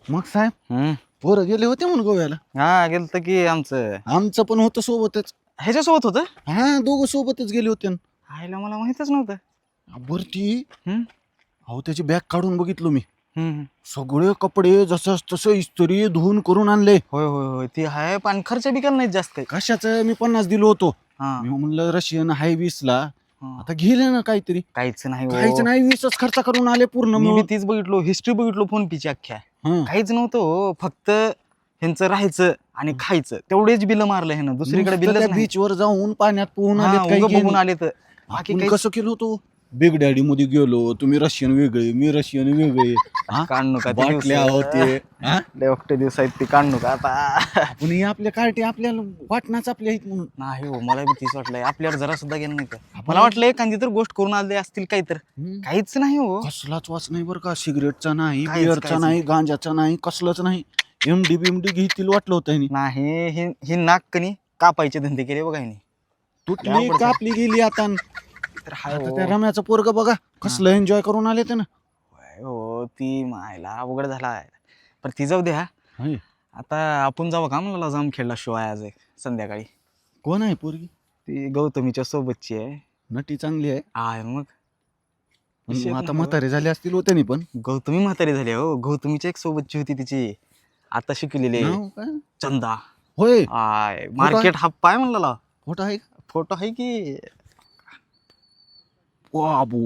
मग साहेब पोरं गेले होते म्हणून गोव्याला. हा गेलत की आमचं पण होतं सोबतच. ह्याच्यासोबत होतं. हा दोघं सोबतच गेले होते. आईला मला माहितच नव्हतं. वरती हम्म? अहो त्याची बॅग काढून बघितलो मी. हम्म. सगळे कपडे जसं तसं इस्त्री धुवून करून आणले. होय होय होय ती आहे पण खर्च बिकल नाही जास्त काही. कशाचं मी 50 दिलो होतो. हा मी म्हणलं रशियन हाय 20ला. हा. आता गेले ना काहीतरी. काहीच नाही हो. काहीच नाही 20च खर्च करून आले पूर्ण मी बी मिळून. तीच बघितलो हिस्ट्री बघितलो फोन पेची अख्ख्या. हं. काहीच नव्हतं हो फक्त ह्यांचं राहायचं आणि खायचं तेवढेच बिल मारलं ह्यानं दुसरीकडे नुसतं बिलच त्या नाही. बीचवर जाऊन पाण्यात पोहून हा, आलेत काही उगाच गेले. बघून आले तर बाकी आपण काही कसं केलं होतं बिग डॅडी मध्ये गेलो. तुम्ही रशियन वेगळे मी रशियन वेगळे. हा? काढणू का ते बाटल्या दिवस. होते. हा? लय वक्ते दिवस आहेत ती काढणू का आता. आपण हे आपल्या कार्टी आपल्याला वाटणाच आपल्या आहेत म्हणून. नाही हो मला बी तीच वाटलंय आपल्यावर जरा सुद्धा गेलं नाही का. मला वाटलं एखादी तर गोष्ट करून आले असतील काही तर हम्म. काहीच नाही हो. कसलाच वास नाही बरं का. सिगरेटचा नाही, काहीच- बिअरचा काहीच नाही, गांजाचा नाही, कसलंच नाही. एमडी बिमडी घेतील वाटलं होतं ह्यानी. नाही ही नाक कनी कापायचे धंदे केले बघा ह्यानी. तुटली अवघड झालं. कापली गेली आता. तर हाय आता हो. त्या रम्याचं पोरग बघा कसलं एन्जॉय करून आले ते ना. होय हो ती मायला अवघड झाला पण ती जाऊ द्या. हाय. आता आपण जाऊ का मला जाम खेळला शो आहे आज एक संध्याकाळी. कोण आहे पोरगी? ती गौतमीच्या सोबतची आहे. नटी चांगली आहे. आहे मग पण विषयच आता नाही म्हातारे झाले असतील होते नाही पण. गौतमी म्हातारी झाली हो. गौतमीची एक सोबतची होती तिची आता शिकलेली नाव काय? चंदा. होय आय मार्केट हप्पा आहे म्हणला. फोटो आहे का? फोटो आहे की बाबू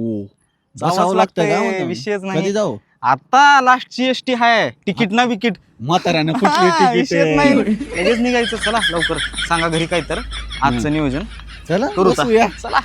जावंच बसावं लागतं लागतंय, का म्हणतो? विषयच नाही. कधी जाऊ? आता लास्टची एसटी आहे तिकीट ना विकीट. म्हाताऱ्यानं कुठली विषयच नाही तिकीट? लगेच निघायचं. चला लवकर सांगा घरी काय तर आजचं नियोजन चला करू बसूया. चला.